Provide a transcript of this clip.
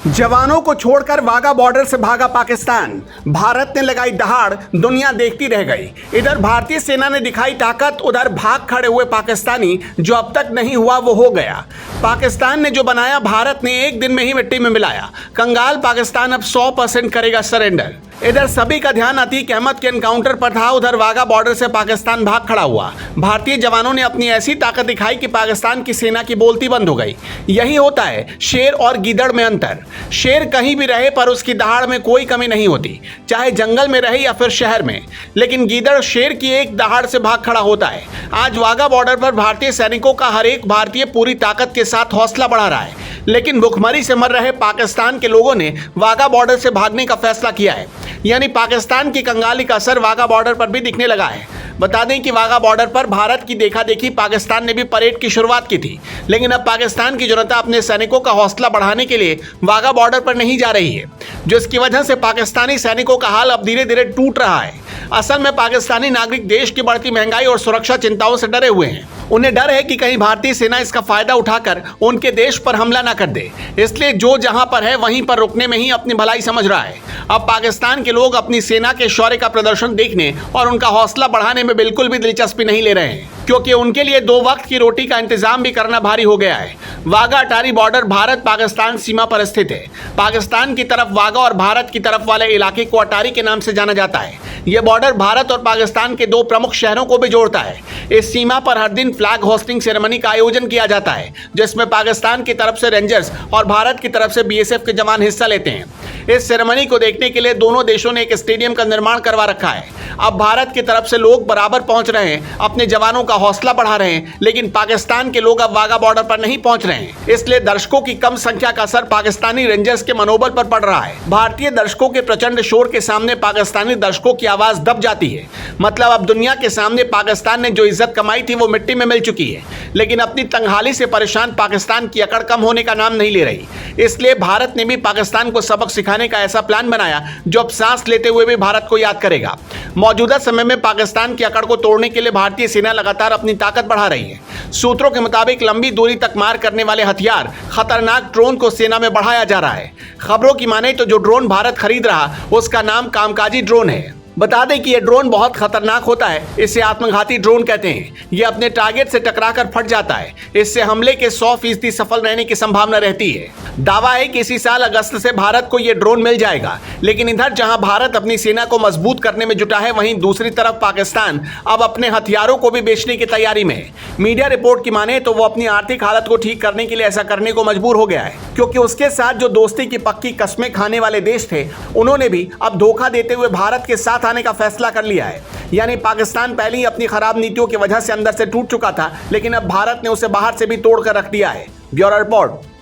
जवानों को छोड़कर वाघा बॉर्डर से भागा पाकिस्तान। भारत ने लगाई दहाड़, दुनिया देखती रह गई। इधर भारतीय सेना ने दिखाई ताकत, उधर भाग खड़े हुए पाकिस्तानी। जो अब तक नहीं हुआ वो हो गया। पाकिस्तान ने जो बनाया भारत ने एक दिन में ही मिट्टी में मिलाया। कंगाल पाकिस्तान अब 100% करेगा सरेंडर। इधर सभी का ध्यान अतीक अहमद के एनकाउंटर पर था, उधर वाघा बॉर्डर से पाकिस्तान भाग खड़ा हुआ। भारतीय जवानों ने अपनी ऐसी ताकत दिखाई कि पाकिस्तान की सेना की बोलती बंद हो गई। यही होता है शेर और गीदड़ में अंतर। शेर कहीं भी रहे पर उसकी दहाड़ में कोई कमी नहीं होती, चाहे जंगल में रहे या फिर शहर में। लेकिन गीदड़ शेर की एक दहाड़ से भाग खड़ा होता है। आज वाघा बॉर्डर पर भारतीय सैनिकों का हर एक भारतीय पूरी ताकत के साथ हौसला बढ़ा रहा है। लेकिन भुखमरी से मर रहे पाकिस्तान के लोगों ने वाघा बॉर्डर से भागने का फैसला किया है। यानी पाकिस्तान की कंगाली का असर वाघा बॉर्डर पर भी दिखने लगा है। बता दें कि वाघा बॉर्डर पर भारत की देखा देखी पाकिस्तान ने भी परेड की शुरुआत की थी। लेकिन अब पाकिस्तान की जनता अपने सैनिकों का हौसला बढ़ाने के लिए वाघा बॉर्डर पर नहीं जा रही है, जिसकी वजह से पाकिस्तानी सैनिकों का हाल अब धीरे धीरे टूट रहा है। असल में पाकिस्तानी नागरिक देश की बढ़ती महंगाई और सुरक्षा चिंताओं से डरे हुए हैं। उन्हें डर है कि कहीं भारतीय सेना इसका फायदा उठाकर उनके देश पर हमला न कर दे। इसलिए जो जहां पर है वहीं पर रुकने में ही अपनी भलाई समझ रहा है। अब पाकिस्तान के लोग अपनी सेना के शौर्य का प्रदर्शन देखने और उनका हौसला बढ़ाने में बिल्कुल भी दिलचस्पी नहीं ले रहे हैं, क्योंकि उनके लिए 2 वक्त की रोटी का इंतजाम भी करना भारी हो गया है। वाघा अटारी बॉर्डर भारत पाकिस्तान सीमा पर स्थित है। पाकिस्तान की तरफ वाघा और भारत की तरफ वाले इलाके को अटारी के नाम से जाना जाता है। यह बॉर्डर भारत और पाकिस्तान के 2 प्रमुख शहरों को भी जोड़ता है। इस सीमा पर हर दिन फ्लैग होस्टिंग सेरेमनी का आयोजन किया जाता है, जिसमें पाकिस्तान की तरफ से रेंजर्स और भारत की तरफ से बीएसएफ के जवान हिस्सा लेते हैं। इस सेरेमनी को देखने के लिए दोनों देशों ने एक स्टेडियम का निर्माण करवा रखा है। अब भारत की तरफ से लोग बराबर पहुंच रहे हैं, अपने जवानों का हौसला बढ़ा रहे हैं, लेकिन पाकिस्तान के लोग अब वाघा बॉर्डर पर नहीं पहुंच रहे हैं। इसलिए दर्शकों की कम संख्या का असर पाकिस्तानी रेंजर्स के मनोबल पर पड़ रहा है। भारतीय दर्शकों के प्रचंड शोर के सामने पाकिस्तानी दर्शकों की आवाज दब जाती है। मतलब अब दुनिया के सामने पाकिस्तान ने जो इज्जत कमाई थी वो मिट्टी में मिल चुकी है। लेकिन अपनी तंगहाली से परेशान पाकिस्तान की अकड़ कम होने का नाम नहीं ले रही। इसलिए भारत ने भी पाकिस्तान को सबक सिखाने का ऐसा प्लान बनाया जो अब सांस लेते हुए भी भारत को याद करेगा। मौजूदा समय में पाकिस्तान की अकड़ को तोड़ने के लिए भारतीय सेना लगातार अपनी ताकत बढ़ा रही है। सूत्रों के मुताबिक लंबी दूरी तक मार करने वाले हथियार खतरनाक ड्रोन को सेना में बढ़ाया जा रहा है। खबरों की माने तो जो ड्रोन भारत खरीद रहा उसका नाम कामकाजी ड्रोन है। बता दें कि यह ड्रोन बहुत खतरनाक होता है। इसे आत्मघाती ड्रोन कहते हैं। यह अपने टारगेट से टकराकर फट जाता है। इससे हमले के 100% सफल रहने की संभावना रहती है। दावा है कि इसी साल अगस्त से भारत को यह ड्रोन मिल जाएगा। लेकिन इधर जहां भारत अपनी सेना को मजबूत करने में जुटा है, वहीं दूसरी तरफ पाकिस्तान अब अपने हथियारों को भी बेचने की तैयारी में है। मीडिया रिपोर्ट की माने तो वो अपनी आर्थिक हालत को ठीक करने के लिए ऐसा करने को मजबूर हो गया है, क्योंकि उसके साथ जो दोस्ती की पक्की कस्में खाने वाले देश थे, उन्होंने भी अब धोखा देते हुए भारत के साथ आने का फैसला कर लिया है। यानी पाकिस्तान पहले ही अपनी खराब नीतियों की वजह से अंदर से टूट चुका था, लेकिन अब भारत ने उसे बाहर से भी तोड़कर रख दिया है। Bureau report.